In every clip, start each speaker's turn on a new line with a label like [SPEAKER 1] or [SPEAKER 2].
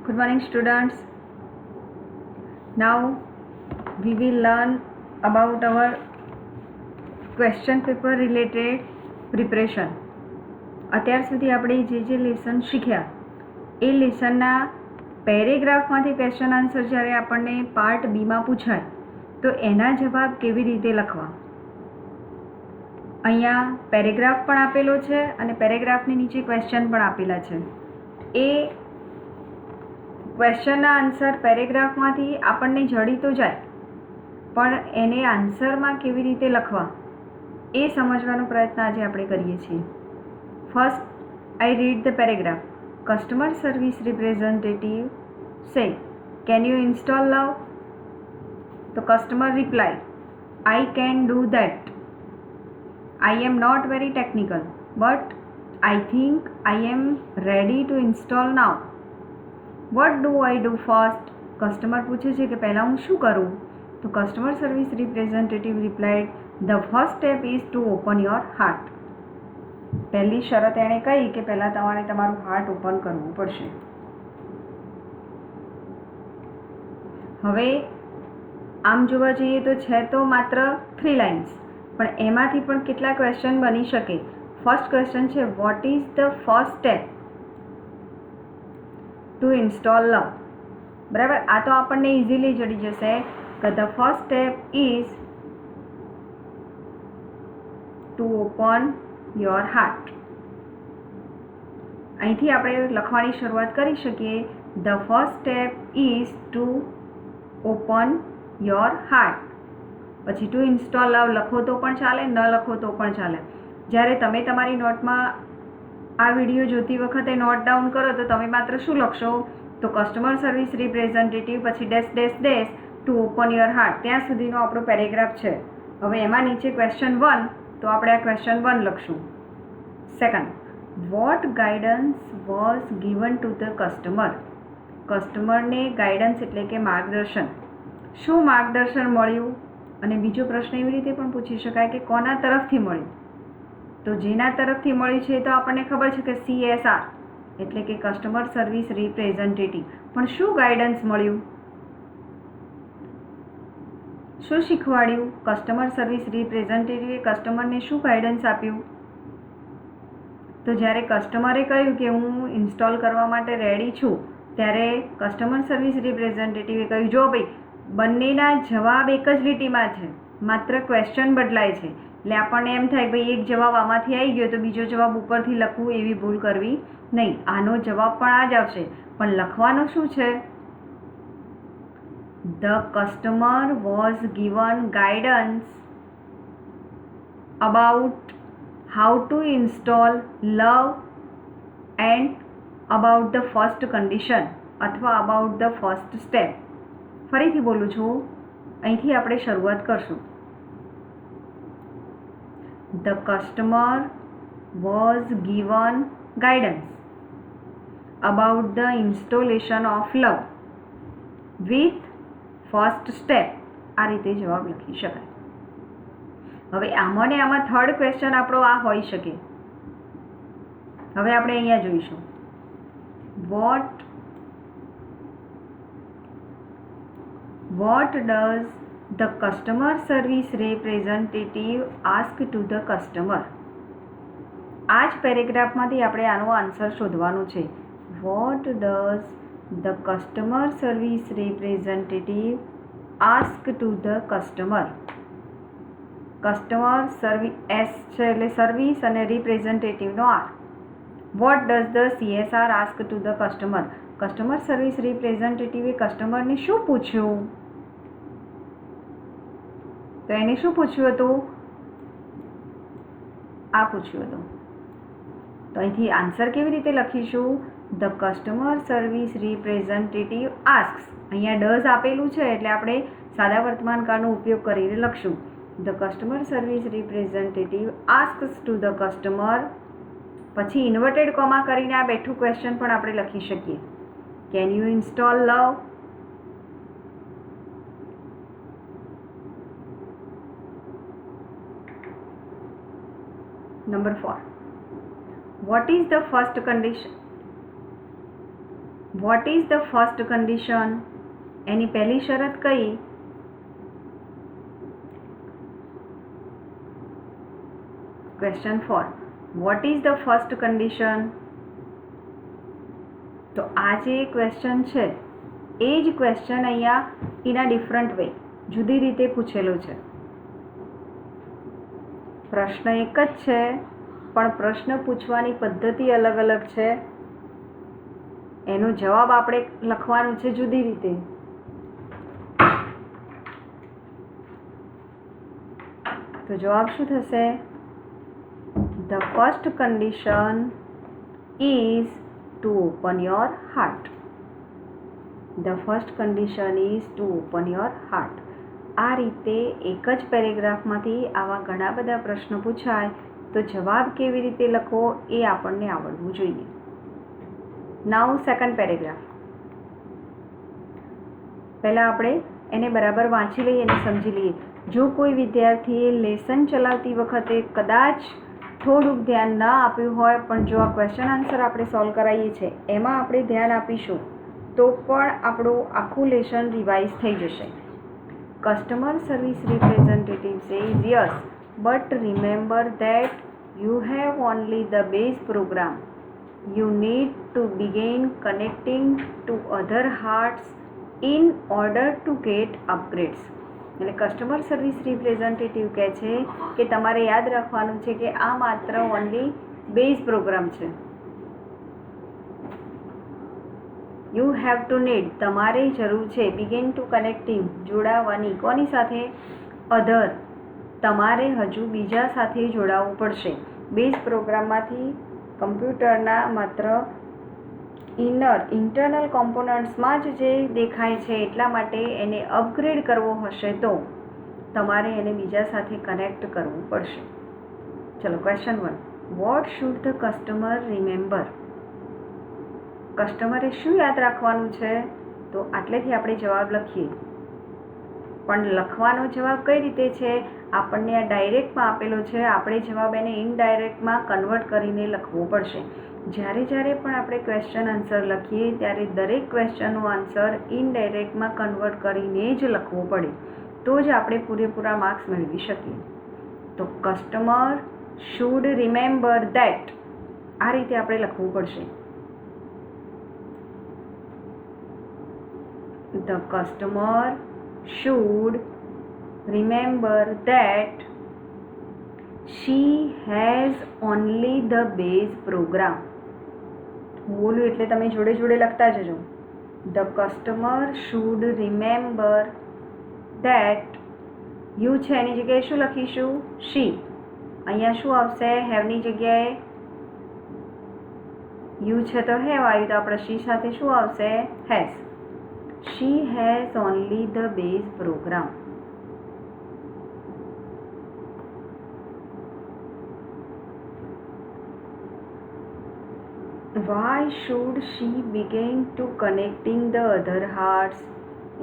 [SPEAKER 1] Good morning, students. Now we will learn about our question paper related preparation. અત્યાર સુધી આપણે જે lesson શીખ્યા એ લેસનના પેરેગ્રાફમાંથી ક્વેશ્ચન આન્સર જ્યારે આપણને પાર્ટ બીમાં પૂછાય તો એના જવાબ કેવી રીતે લખવા. અહીંયા પેરેગ્રાફ પણ આપેલો છે અને પેરેગ્રાફની નીચે ક્વેશ્ચન પણ આપેલા છે. એ ક્વેશ્ચનના આન્સર પેરેગ્રાફમાંથી આપણને જડી તો જાય પણ એને આન્સરમાં કેવી રીતે લખવા એ સમજવાનો પ્રયત્ન આજે આપણે કરીએ છીએ. First I read the paragraph. Customer service representative say can you install love? તો customer reply I can do that. I am not very technical but I think I am ready to install now. What do I do first? Customer પૂછે છે કે પહેલાં હું શું કરું? તો customer service representative replied the first step is to open your heart. પહેલી શરત એણે કહી કે પહેલાં તમારે તમારું હાર્ટ ઓપન કરવું પડશે. હવે આમ જોવા જઈએ તો છે તો માત્ર 3 લાઇન્સ પણ એમાંથી પણ કેટલા ક્વેશ્ચન બની શકે. ફર્સ્ટ ક્વેશ્ચન છે what is the first step to install love. બરાબર, આ તો આપણને ઇઝીલી જડી જશે કે the first step is to open your heart. અહીંથી આપણે લખવાની શરૂઆત કરી શકીએ. The first step is to open your heart. પછી ટુ ઇન્સ્ટોલ લવ લખો તો પણ ચાલે, ન લખો તો પણ ચાલે. જ્યારે તમે તમારી નોટમાં આ વિડીયો જોતી વખતે નોટ ડાઉન કરો તો તમે માત્ર શું લખશો? તો કસ્ટમર સર્વિસ રિપ્રેઝેન્ટેટિવ પછી dash dash dash to open your heart. ત્યાં સુધીનો આપણો પેરેગ્રાફ છે. હવે એમાં નીચે ક્વેશ્ચન 1 તો આપણે આ ક્વેશ્ચન 1 લખશું. Second, what guidance was given to the customer? કસ્ટમરને ગાઈડન્સ એટલે કે માર્ગદર્શન. શું માર્ગદર્શન મળ્યું? અને બીજો પ્રશ્ન એવી રીતે પણ પૂછી શકાય કે કોના તરફથી મળ્યું? તો જેના તરફથી મળ્યું છે તો આપણને ખબર છે કે CSR એટલે કે કસ્ટમર સર્વિસ રિપ્રેઝેન્ટેટિવ. પણ શું ગાઈડન્સ મળ્યું? શું શીખવાડ્યું? કસ્ટમર સર્વિસ રિપ્રેઝેન્ટેટિવે કસ્ટમરને શું ગાઈડન્સ આપ્યું? તો જ્યારે કસ્ટમરે કહ્યું કે હું ઇન્સ્ટોલ કરવા માટે રેડી છું ત્યારે કસ્ટમર સર્વિસ રિપ્રેઝેન્ટેટિવે કહ્યું જો ભાઈ બંનેના જવાબ એક જ લીટીમાં છે, માત્ર ક્વેશ્ચન બદલાય છે. એટલે આપણને એમ થાય કે ભાઈ એક જવાબ આમાંથી આવી ગયો તો બીજો જવાબ ઉપરથી લખવું એવી ભૂલ કરવી નહીં. આનો જવાબ પણ આ જ આવશે પણ લખવાનું શું છે? The customer was given guidance about how to install love and about the first condition અથવા અબાઉટ ધ ફર્સ્ટ સ્ટેપ. ફરીથી બોલું છું, અહીંથી આપણે શરૂઆત કરશું. The customer was given guidance about the installation of love with first step. આ રીતે જવાબ લખી શકાય. હવે આમાં ને આમાં થર્ડ ક્વેશ્ચન આપણો આ હોઈ શકે. હવે આપણે અહીંયા જોઈશું What does the customer service representative ask to the customer? આ જ પેરેગ્રાફમાંથી આપણે આનો આન્સર શોધવાનો છે. What does the customer service representative ask to the customer? Customer service S છે એટલે સર્વિસ અને રિપ્રેઝેન્ટેટિવનો R. What does the CSR ask to the customer? Customer service રિપ્રેઝેન્ટેટિવે કસ્ટમરને શું પૂછ્યું? તો એને શું પૂછ્યું હતું? આ પૂછ્યું હતું. તો અહીંથી આન્સર કેવી રીતે લખીશું? The customer service representative asks. અહીંયા ડઝ આપેલું છે એટલે આપણે સાદા વર્તમાનકાળનો ઉપયોગ કરીને લખશું. The customer service representative asks to the customer. પછી ઇન્વર્ટેડ કોમા કરીને આ બેઠું ક્વેશ્ચન પણ આપણે લખી શકીએ. Can you install love? Number 4, what is the first condition? What is the first condition? એની પહેલી શરત કઈ? Question 4, what is the first condition? તો આ જે ક્વેશ્ચન છે એ જ ક્વેશ્ચન અહીંયા ઇન અ ડિફરન્ટ વે, જુદી રીતે પૂછેલો છે. પ્રશ્ન એક જ છે પણ પ્રશ્ન પૂછવાની પદ્ધતિ અલગ અલગ છે, એનો જવાબ આપણે લખવાનો છે જુદી રીતે. તો જવાબ શું થશે? The first condition is to open your heart. The first condition is to open your heart. આ રીતે એક જ પેરેગ્રાફમાંથી આવા ઘણા બધા પ્રશ્નો પૂછાય તો જવાબ કેવી રીતે લખવો એ આપણને આવડવું જોઈએ. નાઉ સેકન્ડ પેરેગ્રાફ. પહેલાં આપણે એને બરાબર વાંચી લઈએ અને સમજી લઈએ. જો કોઈ વિદ્યાર્થીએ લેસન ચલાવતી વખતે કદાચ થોડુંક ધ્યાન ન આપ્યું હોય, પણ જો આ ક્વેશ્ચન આન્સર આપણે સોલ્વ કરાવીએ છીએ એમાં આપણે ધ્યાન આપીશું તો પણ આપણું આખું લેસન રિવાઇઝ થઈ જશે. Customer service representative says yes, but remember that you have only the base program. You need to begin connecting to other hearts in order to get upgrades. એટલે કસ્ટમર સર્વિસ રિપ્રેઝેન્ટેટિવ કહે છે કે તમારે યાદ રાખવાનું છે કે આ માત્ર ઓનલી બેઝ પ્રોગ્રામ છે. યુ હેવ ટુ નીડ, તમારે જરૂર છે. બિગિન ટુ કનેક્ટિંગ, જોડાવાની. કોની સાથે? અધર, તમારે હજુ બીજા સાથે જોડાવવું પડશે. બેઝ પ્રોગ્રામમાંથી કમ્પ્યુટરના માત્ર ઇન્ટરનલ કોમ્પોનન્ટ્સમાં જ જે દેખાય છે એટલા માટે એને અપગ્રેડ કરવો હશે તો તમારે એને બીજા સાથે કનેક્ટ કરવું પડશે. ચલો question 1, what should the customer remember? કસ્ટમરે શું યાદ રાખવાનું છે? તો આટલેથી આપણે જવાબ લખીએ. પણ લખવાનો જવાબ કઈ રીતે છે? આપણને આ ડાયરેક્ટમાં આપેલો છે, આપણે જવાબ એને ઇનડાયરેક્ટમાં કન્વર્ટ કરીને લખવો પડશે. જ્યારે પણ આપણે ક્વેશ્ચન આન્સર લખીએ ત્યારે દરેક ક્વેશ્ચનનો આન્સર ઇનડાયરેક્ટમાં કન્વર્ટ કરીને જ લખવો પડે, તો જ આપણે પૂરેપૂરા માર્ક્સ મેળવી શકીએ. તો કસ્ટમર શુડ રિમેમ્બર ધેટ, આ રીતે આપણે લખવું પડશે. The customer should remember that she has only the base program. હું બોલું એટલે તમે જોડે જોડે લખતા જજો. The customer should remember that, you છે એની જગ્યાએ શું લખીશું? she. અહીંયા શું આવશે? હેવની જગ્યાએ you છે તો હેવ આવ્યું, તો આપણે she સાથે શું આવશે? has. She has only the base program. Why should she begin to connecting the other hearts?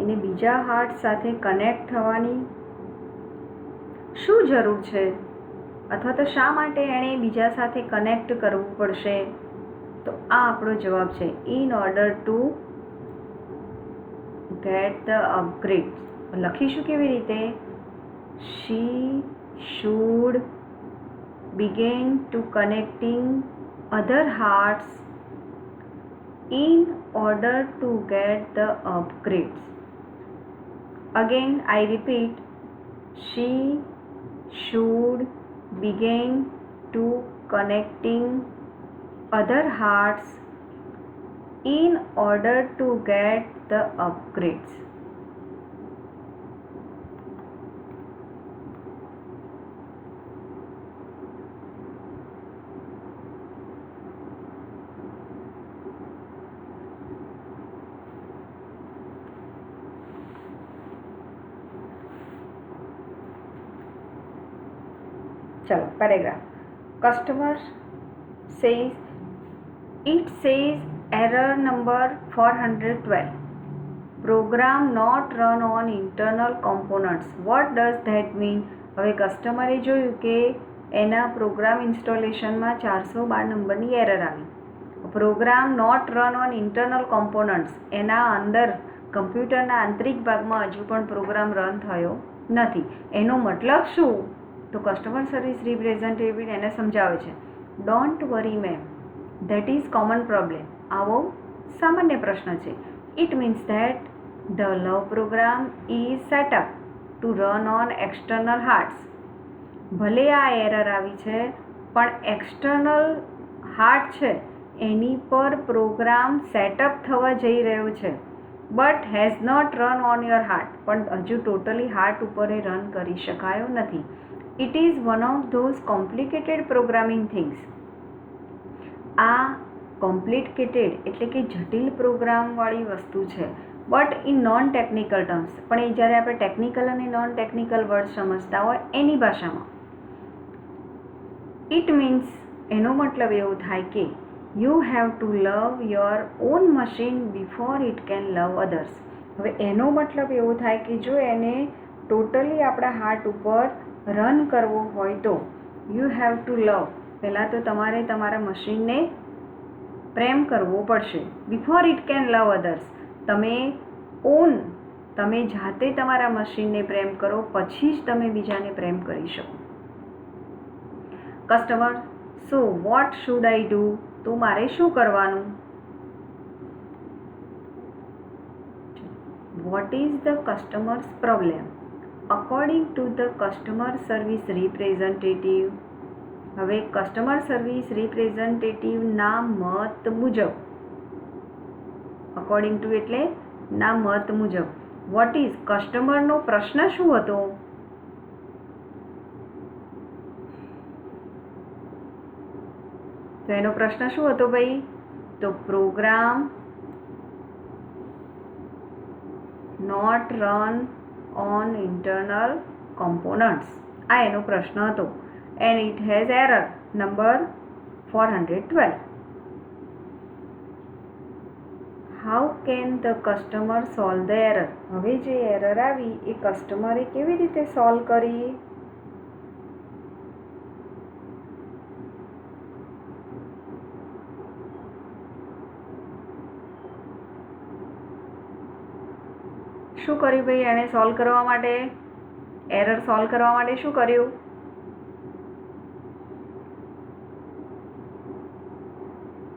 [SPEAKER 1] એને બીજા હાર્ટ સાથે કનેક્ટ થવાની શું જરૂર છે? અથવા તો શા માટે એણે બીજા સાથે કનેક્ટ કરવું પડશે? તો આ આપણો જવાબ છે. In order two get the upgrades. લખીશું કેવી રીતે? she should begin to connecting other hearts in order to get the upgrades. Again I repeat, she should begin to connecting other hearts in order to get the upgrades. चलो paragraph. Customer says, it says error number 412. Program not run on internal components. What does that mean? હવે કસ્ટમરે જોયું કે એના programme ઇન્સ્ટોલેશનમાં 412 નંબરની error આવી. Program not run on internal components, એના અંદર કમ્પ્યુટરના આંતરિક ભાગમાં હજુ પણ પ્રોગ્રામ રન થયો નથી. એનો મતલબ શું? તો કસ્ટમર સર્વિસ રિપ્રેઝેન્ટેટિવ એને સમજાવે છે, don't worry ma'am, that is common problem. આવો સામાન્ય પ્રશ્ન છે. It means that the love program is setup to run on external hearts. ભલે આ એરર આવી છે, પણ એક્સટર્નલ હાર્ટ છે એની પર પ્રોગ્રામ સેટઅપ થવા જઈ રહ્યો છે, but has not run on your heart, પણ હજુ ટોટલી હાર્ટ ઉપર એ રન કરી શકાયો નથી. It is one of those complicated programming things. આ કોમ્પ્લિકેટેડ એટલે કે જટિલ પ્રોગ્રામવાળી વસ્તુ છે, but in non technical terms, પણ એ જ્યારે આપણે ટેકનિકલ અને નોન ટેકનિકલ વર્ડ સમજતા હોય એની ભાષામાં. ઇટ મીન્સ એનો મતલબ એવો થાય કે you have to love your own machine before it can love others. હવે એનો મતલબ એવો થાય કે જો એને ટોટલી આપણા હાર્ટ ઉપર રન કરવો હોય તો યુ હેવ ટુ લવ, પહેલાં તો તમારે તમારા મશીનને પ્રેમ કરવો પડશે. Before it can love others, તમે જાતે તમારા મશીનને પ્રેમ કરો, પછી જ તમે બીજાને પ્રેમ કરી શકો. Customer, so what should I do? તો મારે શું કરવાનું? Vote is the customer's problem according to the customer service representative. હવે કસ્ટમર સર્વિસ રિપ્રેઝેન્ટેટિવના મત મુજબ, અકોર્ડિંગ ટુ એટલે ના મત મુજબ, વોટ ઇઝ કસ્ટમરનો પ્રશ્ન શું હતો? તો એનો પ્રશ્ન શું હતો ભાઈ? તો program not run on internal components, આ એનો પ્રશ્ન હતો. And it has error number 412. How can the customer solve the error? હવે જે એરર આવી એ કસ્ટમરે કેવી રીતે સોલ્વ કરી? શું કર્યું ભાઈ એણે સોલ્વ કરવા માટે? એરર સોલ્વ કરવા માટે શું કર્યું?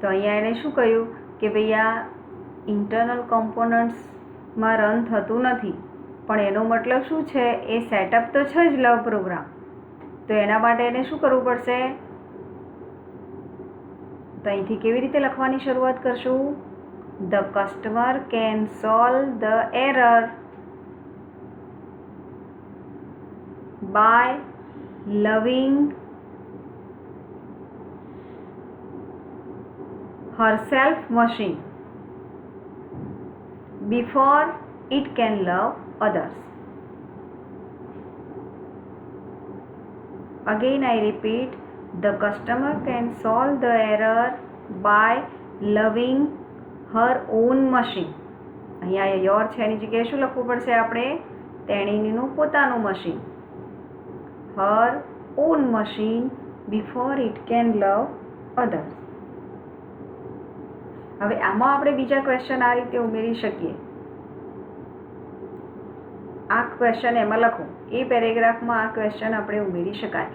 [SPEAKER 1] તો અહીંયા એણે શું કહ્યું કે ભાઈ આ ઇન્ટરનલ કોમ્પોનન્ટ્સમાં રન થતું નથી, પણ એનો મતલબ શું છે? એ સેટઅપ તો છે જ લવ પ્રોગ્રામ, તો એના માટે એને શું કરવું પડશે? તો અહીંથી કેવી રીતે લખવાની શરૂઆત કરશું? The customer can solve the error by loving herself machine before it can love others. Again I repeat, the customer can solve the error by loving her own machine. અહીંયા યોર છે એની જગ્યાએ શું લખવું પડશે આપણે? તેણીનું પોતાનું machine. her own machine before it can love others. હવે આમાં આપણે બીજા ક્વેશ્ચન આ રીતે ઉમેરી શકીએ. આ ક્વેશ્ચન એમાં લખો, એ પેરેગ્રાફમાં આ ક્વેશ્ચન આપણે ઉમેરી શકાય.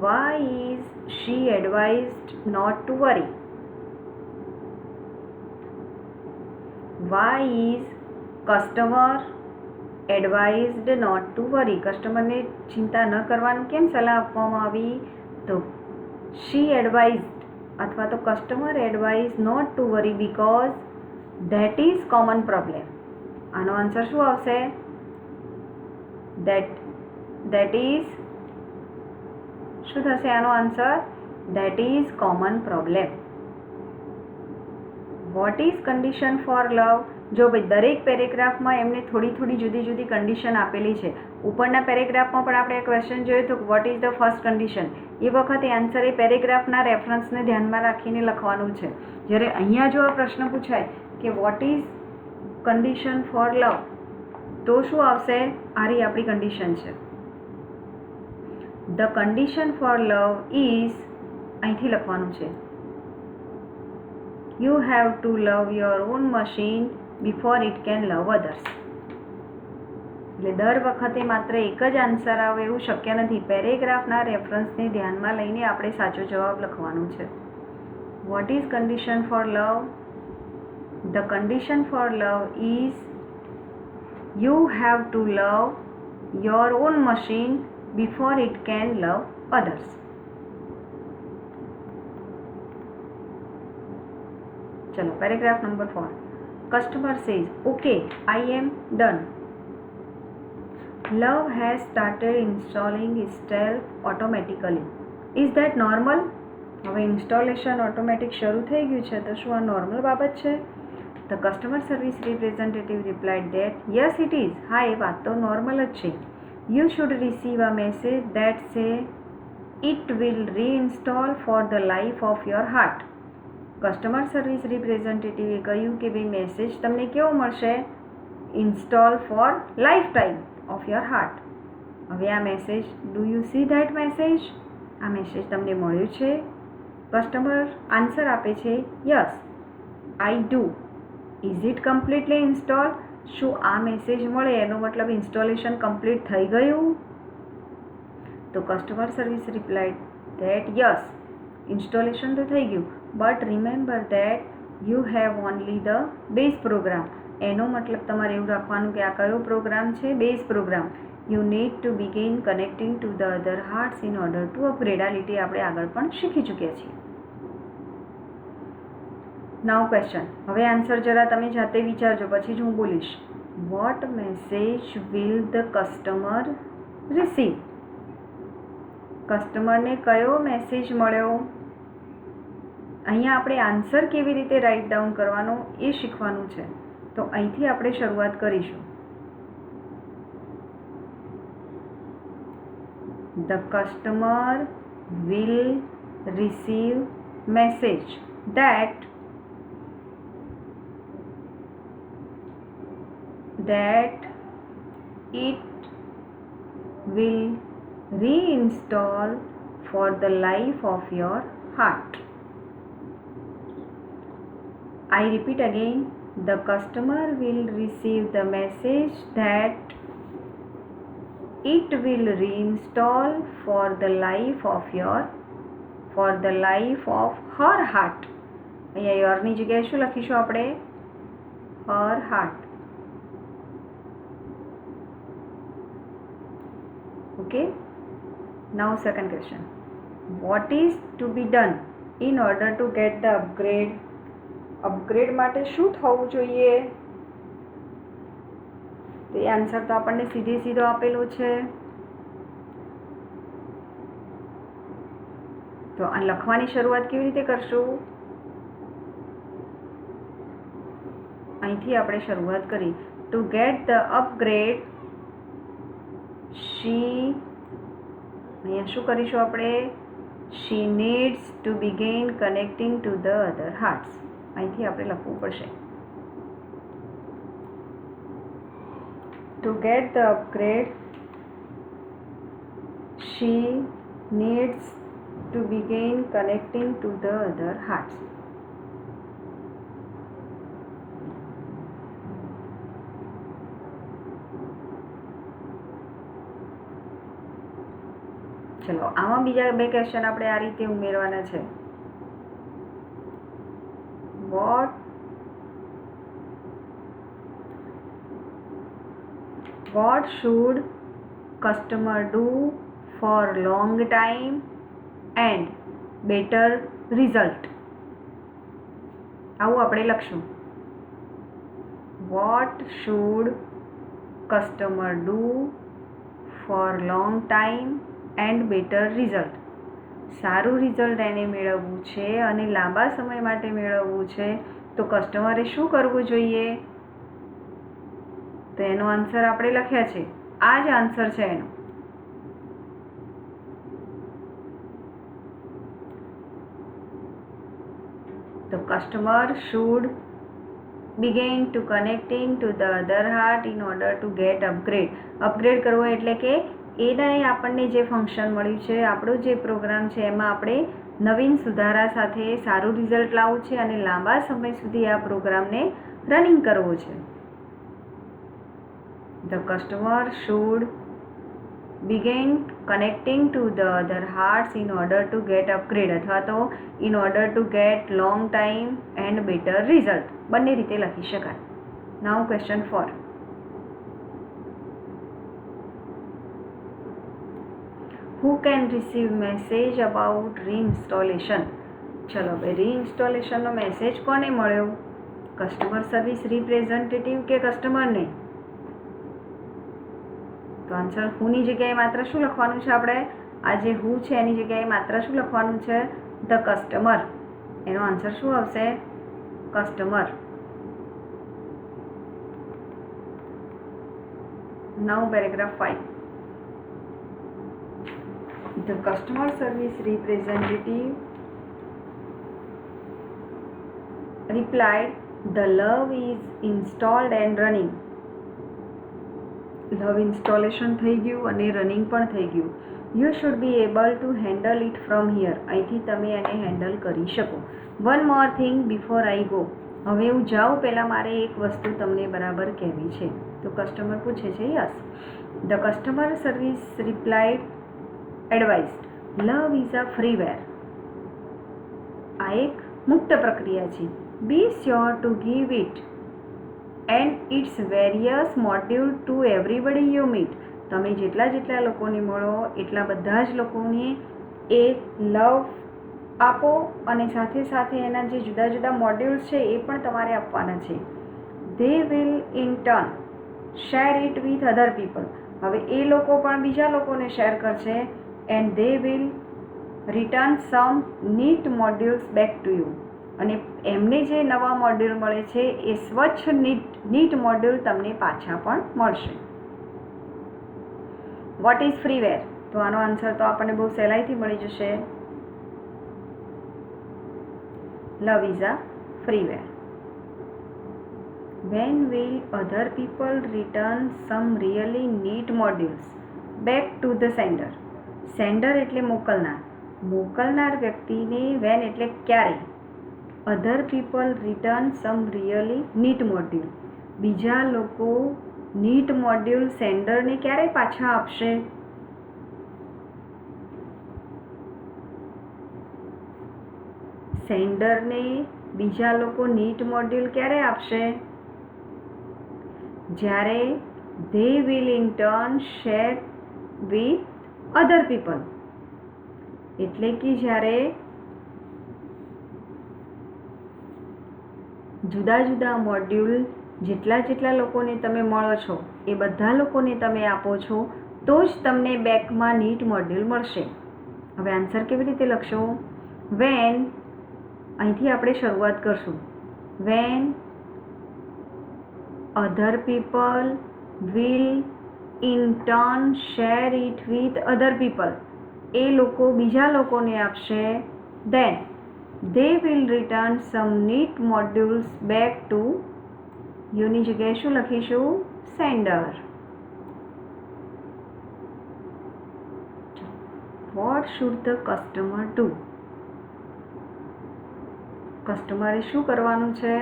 [SPEAKER 1] Why is she advised not to worry? Why is customer advised not to worry? કસ્ટમરને ચિંતા ન કરવાનું કેમ સલાહ આપવામાં આવી? તો she advised અથવા તો customer advise not to worry because that is common problem. આનો આન્સર શું આવશે? ધેટ ઇઝ શું થશે આનો answer? That is common problem. What is condition for love? જો ભાઈ દરેક પેરેગ્રાફમાં એમને થોડી થોડી જુદી જુદી કન્ડિશન આપેલી છે. ઉપરના પેરેગ્રાફમાં પણ આપણે આ ક્વેશ્ચન જોયું તો what is the first condition, એ વખતે આન્સર એ પેરેગ્રાફના રેફરન્સને ધ્યાનમાં રાખીને લખવાનું છે. જ્યારે અહીંયા જો આ પ્રશ્ન પૂછાય કે what is condition for love, તો શું આવશે? આરી આપણી કન્ડિશન છે. The condition for love is, અહીંથી લખવાનું છે you have to love your own machine before it can love others. એટલે દર વખતે માત્ર એક જ આન્સર આવે એવું શક્ય નથી. પેરેગ્રાફના રેફરન્સને ધ્યાનમાં લઈને આપણે સાચો જવાબ લખવાનો છે. What is condition for love? The condition for love is you have to love your own machine before it can love others. ચલો, paragraph number 4. Customer says, okay, I am done. Love has started installing itself automatically. Is that normal? હવે installation automatic શરૂ થઈ ગયું છે, તો શું આ normal બાબત છે? The customer service representative replied that yes it is. હા, એ વાત તો નોર્મલ જ છે. You should receive a message that say it will reinstall for the life of your heart. Customer service રિપ્રેઝેન્ટેટિવે કહ્યું કે ભાઈ મેસેજ તમને કેવો મળશે? Install for life time of your heart. હવે આ message, do you see that message? આ મેસેજ તમને મળ્યું છે? કસ્ટમર આન્સર આપે છે yes, I do. Is it completely install? શું આ મેસેજ મળે એનો મતલબ ઇન્સ્ટોલેશન કમ્પ્લીટ થઈ ગયું? તો customer service replied that yes, installation તો થઈ ગયું, but remember that you have only the base program. એનો મતલબ તમારે એવું રાખવાનું કે આ કયો પ્રોગ્રામ છે? Base program. You need to begin connecting to the other hearts in order to upgrade. આ લીટી આપણે આગળ પણ શીખી ચૂક્યા છીએ. નાઉ ક્વેશ્ચન. હવે આન્સર જરા તમે જાતે વિચારજો, પછી જ હું બોલીશ. What message will the customer receive? કસ્ટમરને કયો મેસેજ મળ્યો? અહીંયા આપણે આન્સર કેવી રીતે રાઇટ ડાઉન કરવાનો એ શીખવાનું છે. તો અહીંથી આપણે શરૂઆત કરીશું. The customer will receive message that it will reinstall for the life of your heart. I repeat again, the customer will receive the message that it will reinstall for the life of her heart. અહીંયા યોરની જગ્યાએ શું લખીશું આપણે? her heart. Okay, now second question. What is to be done in order to get the upgrade? Upgrade માટે શું થવું જોઈએ? તો એ આન્સર તો આપણને સીધો આપેલો છે. તો આ લખવાની શરૂઆત કેવી રીતે કરશું? અહીંથી આપણે શરૂઆત કરી. ટુ ગેટ ધ અપગ્રેડ, અહીંયા શું કરીશું આપણે? she needs to begin connecting to the other hearts. અહીંથી આપણે લખવું પડશે. to get the upgrade, she needs to begin connecting to the other hearts. ચલો, આમાં બીજા બે ક્વેશ્ચન આપણે આ રીતે ઉમેરવાના છે. What should customer do for long time and better result? આવું આપણે લખશું. What should customer do for long time and better result? સારું રિઝલ્ટ એને મેળવવું છે અને લાંબા સમય માટે મેળવવું છે, તો કસ્ટમરે શું કરવું જોઈએ? તો એનો આન્સર આપણે લખ્યા છે. આ જ આન્સર છે એનો. તો customer should begin to connecting to the other heart in order to get upgrade. Upgrade કરવો એટલે કે એને આપણને જે ફંક્શન મળ્યું છે, આપણો જે પ્રોગ્રામ છે એમાં આપણે નવીન સુધારા સાથે સારું રિઝલ્ટ લાવવું છે અને લાંબા સમય સુધી આ પ્રોગ્રામને રનિંગ કરવો છે. The customer should begin connecting to the other hearts in order to get upgrade અથવા તો in order to get long time and better result. બંને રીતે લખી શકાય. Now question 4. Who can receive message about reinstallation? ચલો ભાઈ, reinstallation નો message કોને મળ્યો? કસ્ટમર સર્વિસ રિપ્રેઝેન્ટેટિવ કે કસ્ટમરને? તો આન્સર હુની જગ્યાએ માત્ર શું લખવાનું છે? આપણે આ જે હુ છે એની જગ્યાએ માત્ર શું લખવાનું છે? The customer. એનો આન્સર શું આવશે? Customer. Now paragraph 5. The customer service representative replied, "The love is installed and running." Love installation થઈ ગયું અને રનિંગ પણ થઈ ગયું. You should be able to handle it from here. અહીંથી તમે એને હેન્ડલ કરી શકો. One more thing before I go. હવે હું જાઉં પહેલાં મારે એક વસ્તુ તમને બરાબર કહેવી છે. તો કસ્ટમર પૂછે છે. Yes. The customer service replied advise, love is a freeware. આ એક મુક્ત પ્રક્રિયા છે. Be sure to give it and its various module to everybody you meet. તમે જેટલા લોકોને મળો એટલા બધા જ લોકોને એ લવ આપો અને સાથે સાથે એના જે જુદા જુદા મોડ્યુલ્સ છે એ પણ તમારે આપવાના છે. They will in turn share it with other people. હવે એ લોકો પણ બીજા લોકોને શેર કરશે. And they will return some neat modules back to you. અને એમને જે નવા મોડ્યુલ મળે છે એ સ્વચ્છ નીટ મોડ્યુલ તમને પાછા પણ મળશે. What is freeware? તો આનો આન્સર તો આપણને બહુ સહેલાઈથી મળી જશે. Love is a freeware. When will other people return some really neat modules back to the sender. Sender એટલે મોકલનાર. મોકલનાર વ્યક્તિને વેન એટલે ક્યારે. Other people return some really neat module. બીજા લોકો નીટ મોડ્યુલ સેન્ડરને ક્યારે પાછા આપશે? સેન્ડરને બીજા લોકો નીટ મોડ્યુલ ક્યારે આપશે? જ્યારે they will in turn share with other people. એટલે કે જ્યારે જુદા જુદા મોડ્યુલ જેટલા લોકોને તમે મળો છો એ બધા લોકોને તમે આપો છો તો જ તમને બેકમાં નીટ મોડ્યુલ મળશે. હવે આન્સર કેવી રીતે લખશો? વેન, અહીંથી આપણે શરૂઆત કરશું. When other people will in turn share it with other people. એ લોકો બીજા લોકોને આપશે. દેન they will return some neat modules back to યુની જગ્યાએ શું લખીશું? Sender. What should the customer do? કસ્ટમરે શું કરવાનું છે?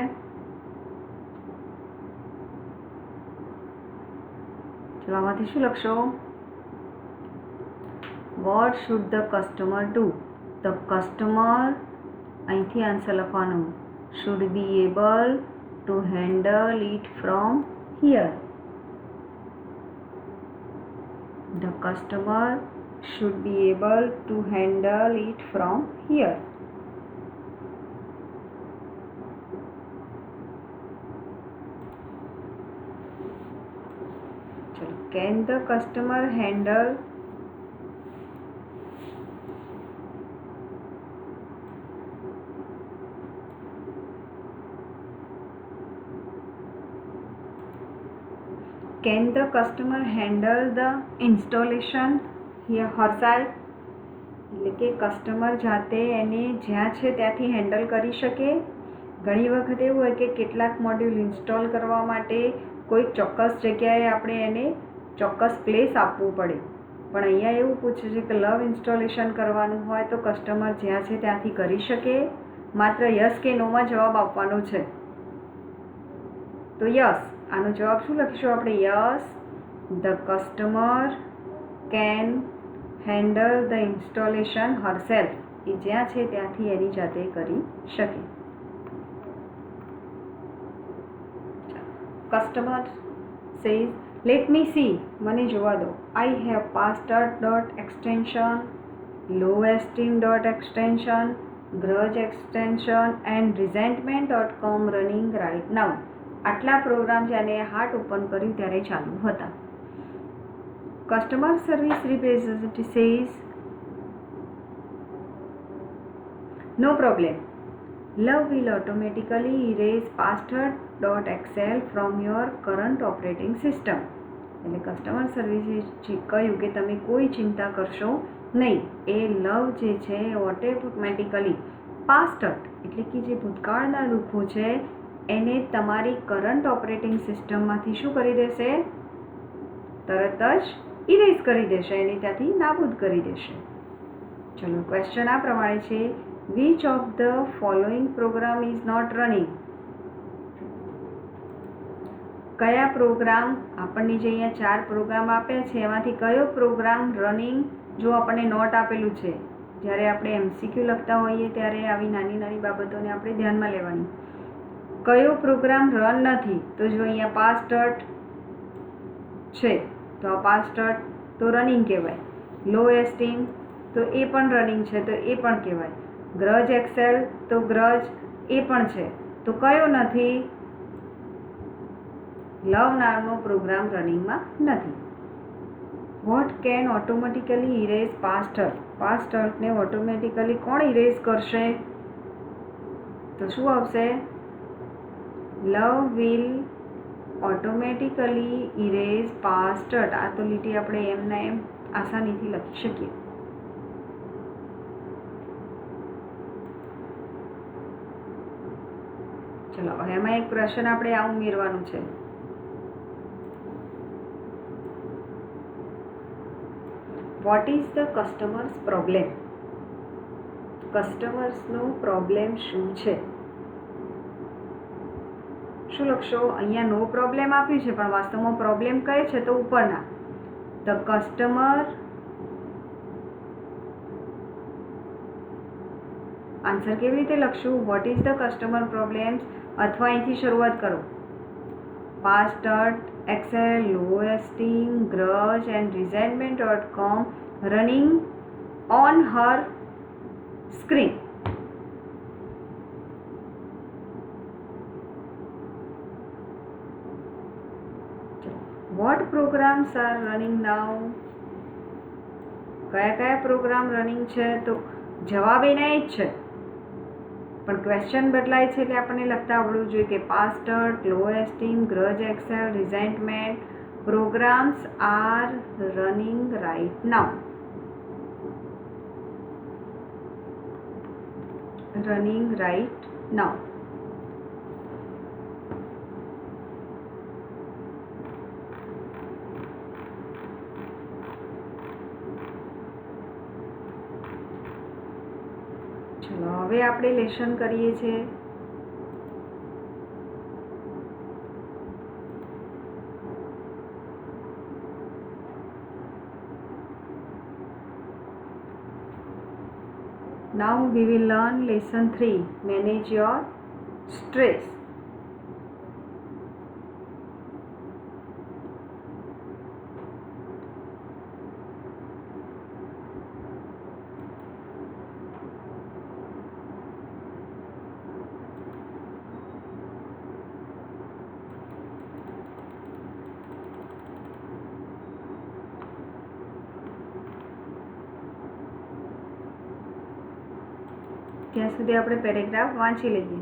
[SPEAKER 1] ચલો આમાંથી શું લખશો? What should the customer do? The customer, અહીંથી આન્સર લખવાનું, should be able to handle it from here. The customer should be able to handle it from here. ચલો, can the customer handle? Can the customer handle the installation here herself? એટલે કે customer જાતે એને જ્યાં છે ત્યાંથી handle કરી શકે. ઘણી વખત એવું હોય કે કેટલાક મોડ્યુલ ઇન્સ્ટોલ કરવા માટે કોઈ ચોક્કસ જગ્યાએ આપણે એને ચોક્કસ પ્લેસ આપવું પડે. પણ અહીંયા એવું પૂછે છે કે લવ ઇન્સ્ટોલેશન કરવાનું હોય તો કસ્ટમર જ્યાં છે ત્યાંથી કરી શકે, માત્ર યસ કે નોમાં જવાબ આપવાનો છે. તો યસ, આનો જવાબ શું લખીશું આપણે? Yes, the customer can handle the installation herself. એ જ્યાં છે ત્યાંથી એની જાતે કરી શકે. Customer says, let me see, મને જોવા દો. I have past hurt extension, low-esteem.extension, grudge extension and resentment.com running right now. આટલા પ્રોગ્રામ જ્યારે હાર્ટ ઓપન કર્યું ત્યારે ચાલુ હતા. Customer service representative says, no problem, love will automatically erase password.excel from your current operating system. એટલે કસ્ટમર સર્વિસે કહ્યું કે તમે કોઈ ચિંતા કરશો નહીં, એ લવ જે છે એ ઓટોમેટિકલી પાસ્ટર્ટ એટલે કે જે ભૂતકાળના દુઃખો છે એને તમારી કરંટ ઓપરેટિંગ સિસ્ટમમાંથી શું કરી દેશે? તરત જ ઇરેઝ કરી દેશે, એને ત્યાંથી નાબૂદ કરી દેશે. ચલો, ક્વેશ્ચન આ પ્રમાણે છે, which of the following program is not running? કયા પ્રોગ્રામ, આપણને જે અહીંયા 4 પ્રોગ્રામ આપ્યા છે એમાંથી કયો પ્રોગ્રામ રનિંગ, જો આપણને નોટ આપેલું છે, જ્યારે આપણે MCQ લખતા હોઈએ ત્યારે આવી નાની નાની બાબતોને આપણે ધ્યાનમાં લેવાની. કયો પ્રોગ્રામ રન નથી? તો જો અહીંયા પાસ્ટર્ટ છે તો આ પાસ્ટર્ટ તો રનિંગ કહેવાય. લો એસ્ટીમ તો એ પણ રનિંગ છે તો એ પણ કહેવાય. ગ્રજ એક્સેલ તો ગ્રજ એ પણ છે. તો કયો નથી? લવ નામનો પ્રોગ્રામ રનિંગમાં નથી. What can automatically erase past hurt? પાસ્ટર્ટને ઓટોમેટિકલી કોણ ઇરેઝ કરશે? તો શું આવશે? Love will automatically erase past hurt. આ તો લીટી આપણે એમના એમ આસાનીથી લખી શકીએ. ચલો, એમાં એક પ્રશ્ન આપણે આ ઉમેરવાનું છે. What is the customer's problem? કસ્ટમર્સનો પ્રોબ્લેમ શું છે? શું લખશો? અહીંયા નો પ્રોબ્લેમ આપ્યું છે પણ વાસ્તવમાં પ્રોબ્લેમ કઈ છે? તો ઉપરના ધ કસ્ટમર. આન્સર કેવી રીતે લખશું? What is the customer problems, અથવા અહીંથી શરૂઆત કરો. Past hurt, excel, low esteem, grudge and resentment.com running on her screen. What programs are running now? કયા કયા પ્રોગ્રામ રનિંગ છે? તો જવાબ એના જ છે પણ ક્વેશ્ચન બદલાય છે એટલે આપણને લખતા આવડવું જોઈએ કે past hurt, low esteem, grudge excel, resentment programs are running right now. Running right now. ચલો, હવે આપણે લેશન કરીએ છીએ. Now we will learn lesson 3, manage your stress. ત્યાં સુધી આપણે પેરેગ્રાફ વાંચી લઈએ.